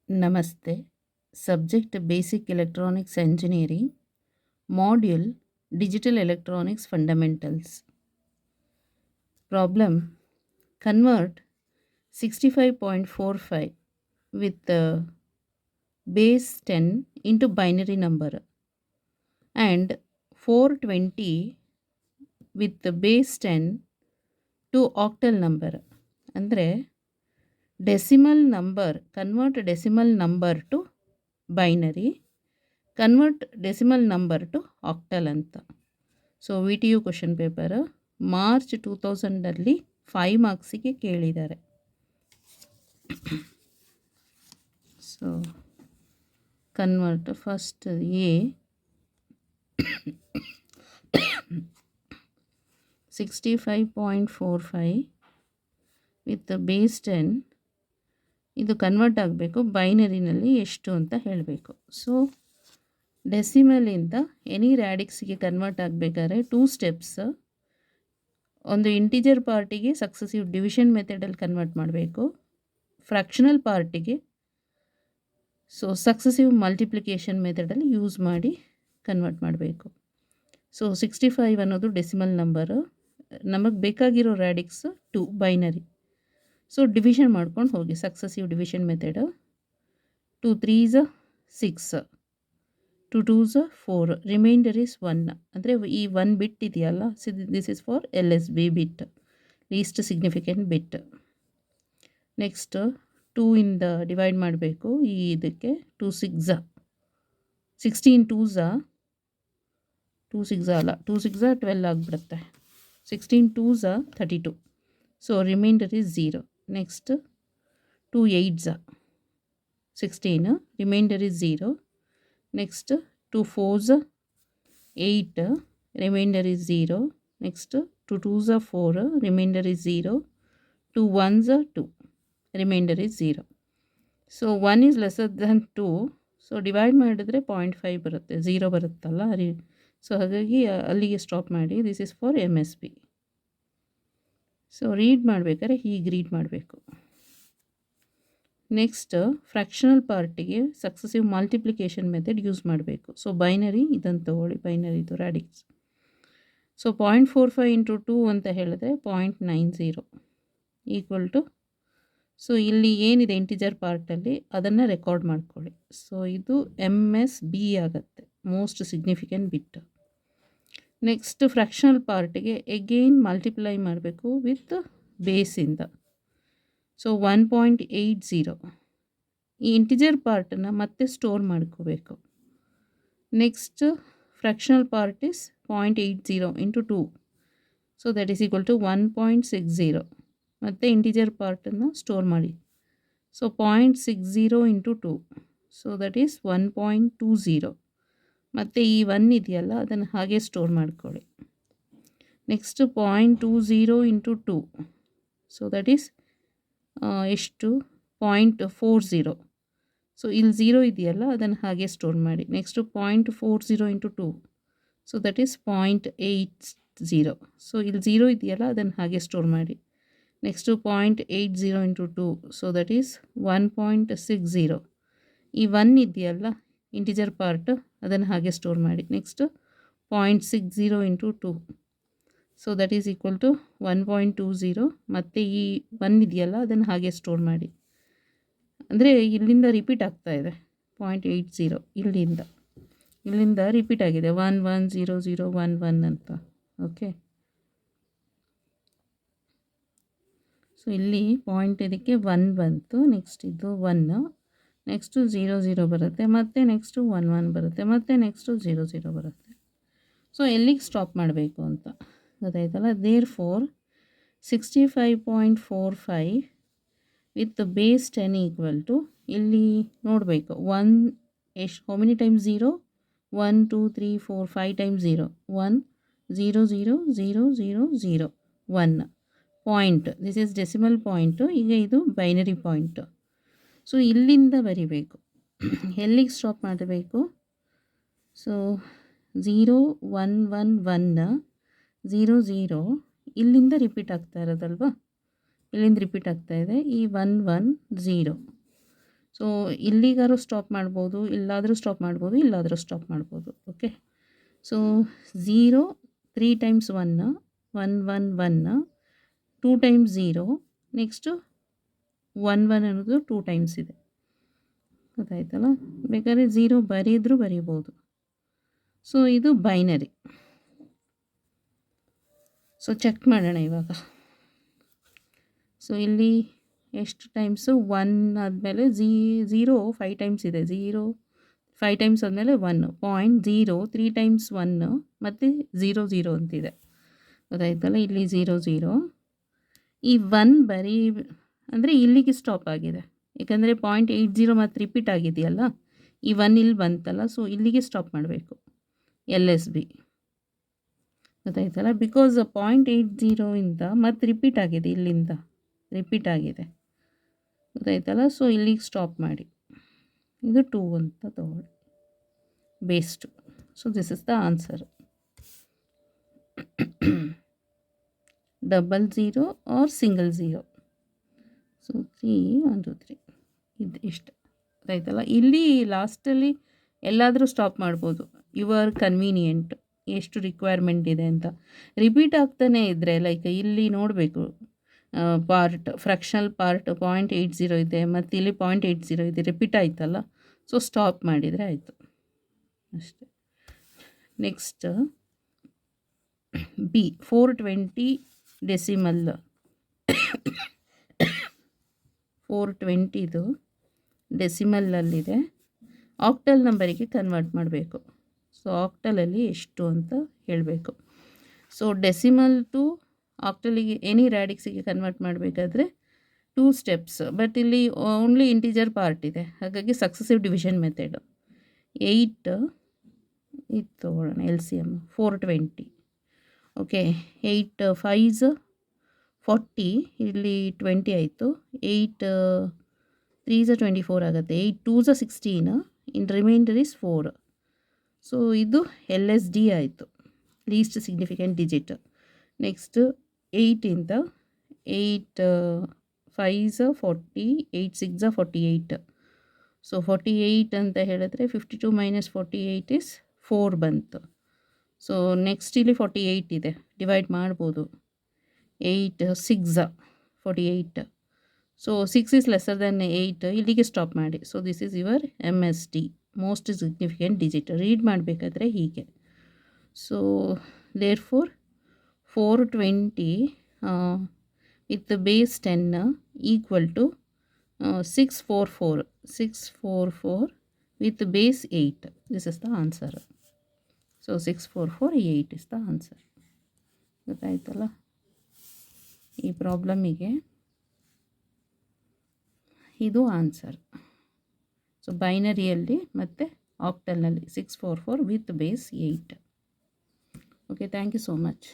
Namaste. Subject Basic Electronics Engineering. Module Digital Electronics Fundamentals. Problem: convert 65.45 with the base 10 into binary number and 420 with the base 10 to octal number. Andre decimal number, convert decimal number to binary, convert decimal number to octal anta. So we T U question paper March 2000 5 ಮಾರ್ಕ್ಸಿಗೆ ಕೇಳಿದ್ದಾರೆ. So convert first A 65.45 with base 10 ಇದು convert ಆಗಬೇಕು ಬೈನರಿನಲ್ಲಿ ಎಷ್ಟು ಅಂತ ಹೇಳಬೇಕು. So ಡೆಸಿಮಲಿಂದ any ರ್ಯಾಡಿಕ್ಸ್ಗೆ convert ಆಗಬೇಕಾದ್ರೆ 2 steps. ಒಂದು integer ಪಾರ್ಟಿಗೆ successive division ಮೆಥಡಲ್ಲಿ convert ಮಾಡಬೇಕು, ಫ್ರ್ಯಾಕ್ಷನಲ್ ಪಾರ್ಟಿಗೆ ಸಕ್ಸಸಿವ್ ಮಲ್ಟಿಪ್ಲಿಕೇಶನ್ ಮೆಥಡಲ್ಲಿ ಯೂಸ್ ಮಾಡಿ ಕನ್ವರ್ಟ್ ಮಾಡಬೇಕು. 65 ಅನ್ನೋದು ಡೆಸಿಮಲ್ ನಂಬರು, ನಮಗೆ ಬೇಕಾಗಿರೋ ರ್ಯಾಡಿಕ್ಸ್ 2 ಬೈನರಿ. ಡಿವಿಷನ್ ಮಾಡ್ಕೊಂಡು ಹೋಗಿ successive division method. 2 3s 6, 2 2s 4, remainder is 1. ಅಂದರೆ ಈ 1 ಬಿಟ್ ಇದೆಯಲ್ಲ, this is for L S B bit, least significant bit. Next 2 ಇಂದ ಡಿವೈಡ್ ಮಾಡಬೇಕು. ಈ ಇದಕ್ಕೆ 2 6 16 2s 2 6 ಅಲ್ಲ 2 6 12 ಆಗಿಬಿಡುತ್ತೆ. 16 2s 32. Remainder is 0. Next 2 8s 16, remainder is 0. Next 2 4s 8, remainder is 0. Next 2 2s 4, remainder is 0. 2 1s 2, remainder is 0. 1 is lesser than 2. Divide ಮಾಡಿದ್ರೆ 0.5 ಬರುತ್ತೆ, 0 ಬರುತ್ತಲ್ಲ. ಹಾಗಾಗಿ ಅಲ್ಲಿಗೆ ಸ್ಟಾಪ್ ಮಾಡಿ. This is for M S B. Read ಮಾಡಬೇಕಾದ್ರೆ ಹೀಗೆ ರೀಡ್ ಮಾಡಬೇಕು. Next fractional ಪಾರ್ಟಿಗೆ ಸಕ್ಸಸಿವ್ ಮಲ್ಟಿಪ್ಲಿಕೇಶನ್ ಮೆಥಡ್ ಯೂಸ್ ಮಾಡಬೇಕು. ಬೈನರಿ ಇದನ್ನು ತಗೊಳ್ಳಿ, ಬೈನರಿದು ರ್ಯಾಡಿಕ್ಸ್. 0.45 ಇಂಟು 2 ಅಂತ ಹೇಳಿದ್ರೆ 0.90 ಈಕ್ವಲ್ ಟು, ಇಲ್ಲಿ ಏನಿದೆ ಇಂಟಿಜರ್ ಪಾರ್ಟಲ್ಲಿ ಅದನ್ನು ರೆಕಾರ್ಡ್ ಮಾಡ್ಕೊಳ್ಳಿ. ಇದು ಎಮ್ ಎಸ್ ಬಿ ಆಗುತ್ತೆ, most significant bit. Next fractional ಪಾರ್ಟಿಗೆ ಎಗೇನ್ ಮಲ್ಟಿಪ್ಲೈ ಮಾಡಬೇಕು ವಿತ್ ಬೇಸಿಂದ. 1.80. ಈ ಇಂಟಿಜರ್ ಪಾರ್ಟನ್ನು ಮತ್ತೆ ಸ್ಟೋರ್ ಮಾಡ್ಕೋಬೇಕು. Next fractional part is 0.80 into 2, that is equal to 1.60. ಮತ್ತು ಇಂಟಿಜರ್ ಪಾರ್ಟನ್ನು ಸ್ಟೋರ್ ಮಾಡಿ. 0.60 ಇಂಟು 2, ದಟ್ ಈಸ್ 1.20. ಮತ್ತು ಈ 1 ಇದೆಯಲ್ಲ ಅದನ್ನು ಹಾಗೆ ಸ್ಟೋರ್ ಮಾಡ್ಕೊಳ್ಳಿ. ನೆಕ್ಸ್ಟ್ 0.20 ಇಂಟು 2, ದಟ್ ಈಸ್ ಎಷ್ಟು 0.40. ಇಲ್ಲಿ 0 ಇದೆಯಲ್ಲ ಅದನ್ನು ಹಾಗೆ ಸ್ಟೋರ್ ಮಾಡಿ. Next 0.40 into 2, that is 0.80. ಇಲ್ಲಿ 0 ಇದೆಯಲ್ಲ ಅದನ್ನು ಹಾಗೆ ಸ್ಟೋರ್ ಮಾಡಿ. Next 0.80 into 2, that is 1.60. ಈ 1 ಇದೆಯಲ್ಲ ಇಂಟಿಜರ್ ಪಾರ್ಟ್ ಅದನ್ನು ಹಾಗೆ ಸ್ಟೋರ್ ಮಾಡಿ. Next 0.60 into 2, that is equal to 1.20. ಮತ್ತು ಈ 1 ಇದೆಯಲ್ಲ ಅದನ್ನು ಹಾಗೆ ಸ್ಟೋರ್ ಮಾಡಿ. ಅಂದರೆ ಇಲ್ಲಿಂದ ರಿಪೀಟ್ ಆಗ್ತಾ ಇದೆ 0.80, ಇಲ್ಲಿಂದ ರಿಪೀಟ್ ಆಗಿದೆ 1 1 0 0 1 1 ಅಂತ. ಓಕೆ, ಇಲ್ಲಿ ಪಾಯಿಂಟ್ ಇದಕ್ಕೆ 1 ಬಂತು. ನೆಕ್ಸ್ಟ್ ಇದು 1, ನೆಕ್ಸ್ಟು 0 0 ಬರುತ್ತೆ, ಮತ್ತು ನೆಕ್ಸ್ಟು 1 1 ಬರುತ್ತೆ, ಮತ್ತು ನೆಕ್ಸ್ಟು 0 0 ಬರುತ್ತೆ. ಎಲ್ಲಿಗೆ ಸ್ಟಾಪ್ ಮಾಡಬೇಕು ಅಂತ ಗೊತ್ತಾಯ್ತಲ್ಲ. Therefore 65.45 with base 10 equal to, ಇಲ್ಲಿ ನೋಡಬೇಕು 1 ಎಷ್ಟು, how many times 0, 1 2 3 4 5 times 0, 1 0 0 0 0 0 1 point. This is decimal point. ಈಗ ಇದು ಬೈನರಿ ಪಾಯಿಂಟು. ಇಲ್ಲಿಂದ ಬರಿಬೇಕು. ಎಲ್ಲಿಗೆ ಸ್ಟಾಪ್ ಮಾಡಬೇಕು? 0 1 1 1 0 0 ಇಲ್ಲಿಂದ ರಿಪೀಟ್ ಆಗ್ತಾ ಇರೋದಲ್ವಾ, ಇಲ್ಲಿಂದ ರಿಪೀಟ್ ಆಗ್ತಾ ಇದೆ. ಈ 1 1 0. ಸೊ ಇಲ್ಲಿಗಾರು ಸ್ಟಾಪ್ ಮಾಡ್ಬೋದು, ಇಲ್ಲಾದರೂ ಸ್ಟಾಪ್ ಮಾಡ್ಬೋದು, ಇಲ್ಲಾದರೂ ಸ್ಟಾಪ್ ಮಾಡ್ಬೋದು. Okay, so 0 3 times 1 1 1 1 2 times 0, next 1 1 ಅನ್ನೋದು 2 ಟೈಮ್ಸ್ ಇದೆ. ಗೊತ್ತಾಯ್ತಲ್ಲ? ಬೇಕಾದ್ರೆ 0 ಬರೆಯಿದ್ರೂ ಬರೀಬೋದು. ಸೊ ಇದು ಬೈನರಿ. ಸೊ ಚೆಕ್ ಮಾಡೋಣ ಇವಾಗ. ಸೊ ಇಲ್ಲಿ ಎಷ್ಟು ಟೈಮ್ಸು 1 ಆದಮೇಲೆ 0 5 ಟೈಮ್ಸ್ ಇದೆ. 0 5 ಟೈಮ್ಸ್ ಆದಮೇಲೆ 1 0.0 3 ಟೈಮ್ಸ್ 1 ಮತ್ತು 0 0 ಅಂತಿದೆ. ಗೊತ್ತಾಯ್ತಲ್ಲ? ಇಲ್ಲಿ 0 0. ಈ 1 ಬರೀ ಅಂದರೆ ಇಲ್ಲಿಗೆ ಸ್ಟಾಪ್ ಆಗಿದೆ, ಯಾಕಂದರೆ 0.80 ಮತ್ತು ರಿಪೀಟ್ ಆಗಿದೆಯಲ್ಲ, ಈ 1 ಇಲ್ಲಿ ಬಂತಲ್ಲ, ಸೊ ಇಲ್ಲಿಗೆ ಸ್ಟಾಪ್ ಮಾಡಬೇಕು. LSB ಗೊತ್ತಾಯ್ತಲ್ಲ? ಬಿಕಾಸ್ 0.80 ಇಂದ ಮತ್ತು ರಿಪೀಟ್ ಆಗಿದೆ, ಇಲ್ಲಿಂದ ರಿಪೀಟ್ ಆಗಿದೆ. ಗೊತ್ತಾಯ್ತಲ್ಲ? ಸೊ ಇಲ್ಲಿಗೆ ಸ್ಟಾಪ್ ಮಾಡಿ, ಇದು 2 ಅಂತ ತಗೊಳ್ಳಿ, base 2. So this is the answer. 00 or single 0. So 3 1 2 3 ಇದು ಇಷ್ಟ. ಗೊತ್ತಾಯ್ತಲ್ಲ? ಇಲ್ಲಿ ಲಾಸ್ಟಲ್ಲಿ ಎಲ್ಲಾದರೂ ಸ್ಟಾಪ್ ಮಾಡ್ಬೋದು, ಯುವರ್ ಕನ್ವೀನಿಯೆಂಟ್, ಎಷ್ಟು ರಿಕ್ವೈರ್ಮೆಂಟ್ ಇದೆ ಅಂತ. ರಿಪೀಟ್ ಆಗ್ತಾನೆ ಇದ್ದರೆ, ಲೈಕ್ ಇಲ್ಲಿ ನೋಡಬೇಕು, ಪಾರ್ಟ್ ಫ್ರ್ಯಾಕ್ಷನಲ್ ಪಾರ್ಟ್ 0.80 ಇದೆ ಮತ್ತು ಇಲ್ಲಿ 0.80 ಇದೆ, ರಿಪೀಟ್ ಆಯ್ತಲ್ಲ, ಸೊ ಸ್ಟಾಪ್ ಮಾಡಿದರೆ ಆಯಿತು ಅಷ್ಟೆ. Next B 420 decimal. 420ಇದು ಡೆಸಿಮಲ್ಲಲ್ಲಿದೆ, ಆಕ್ಟಲ್ ನಂಬರಿಗೆ ಕನ್ವರ್ಟ್ ಮಾಡಬೇಕು. ಸೊ ಆಕ್ಟಲಲ್ಲಿ ಎಷ್ಟು ಅಂತ ಹೇಳಬೇಕು. ಸೊ ಡೆಸಿಮಲ್ ಟು ಆಕ್ಟಲಿಗೆ ಎನಿ ರ್ಯಾಡಿಕ್ಸಿಗೆ ಕನ್ವರ್ಟ್ ಮಾಡಬೇಕಾದ್ರೆ 2 ಸ್ಟೆಪ್ಸ್, ಬಟ್ ಇಲ್ಲಿ ಓನ್ಲಿ ಇಂಟಿಜರ್ ಪಾರ್ಟ್ ಇದೆ, ಹಾಗಾಗಿ ಸಕ್ಸಸಿವ್ ಡಿವಿಷನ್ ಮೆಥಡ್. 8 ಇದು ತೊಗೊಳ್ಳೋಣ LCM 420. ಓಕೆ, 8 5s 40, ಇಲ್ಲಿ 20 ಆಯಿತು. 8 3s 24 ಆಗುತ್ತೆ. 8 2s 16, in remainder is 4. So ಇದು LSD ಆಯಿತು, ಲೀಸ್ಟ್ ಸಿಗ್ನಿಫಿಕೆಂಟ್ ಡಿಜಿಟ್. ನೆಕ್ಸ್ಟ್ 8ಇಂದ 8 5s 40, 8 6s 48. ಸೊ 48 ಅಂತ ಹೇಳಿದ್ರೆ 52 - 48 ಇಸ್ 4 ಬಂತು. ಸೊ ನೆಕ್ಸ್ಟ್ ಇಲ್ಲಿ 48 ಇದೆ, ಡಿವೈಡ್ ಮಾಡ್ಬೋದು. 8 6 48. ಸೊ 6 ಇಸ್ ಲೆಸ್ಸರ್ ದೆನ್ 8, ಇಲ್ಲಿಗೆ ಸ್ಟಾಪ್ ಮಾಡಿ. So this is your MSD, most significant digit. Read ಮಾಡಬೇಕಾದ್ರೆ ಹೀಗೆ. So therefore 420 with base 10 equal to 644 with base 8. This is the answer. So 6448 is the answer. ಗೊತ್ತಾಯ್ತಲ್ಲ? ಈ ಪ್ರಾಬ್ಲಮಿಗೆ ಇದು answer. So ಬೈನರಿಯಲ್ಲಿ ಮತ್ತು ಆಕ್ಟಲ್ನಲ್ಲಿ 644 with base 8. Okay, thank you so much.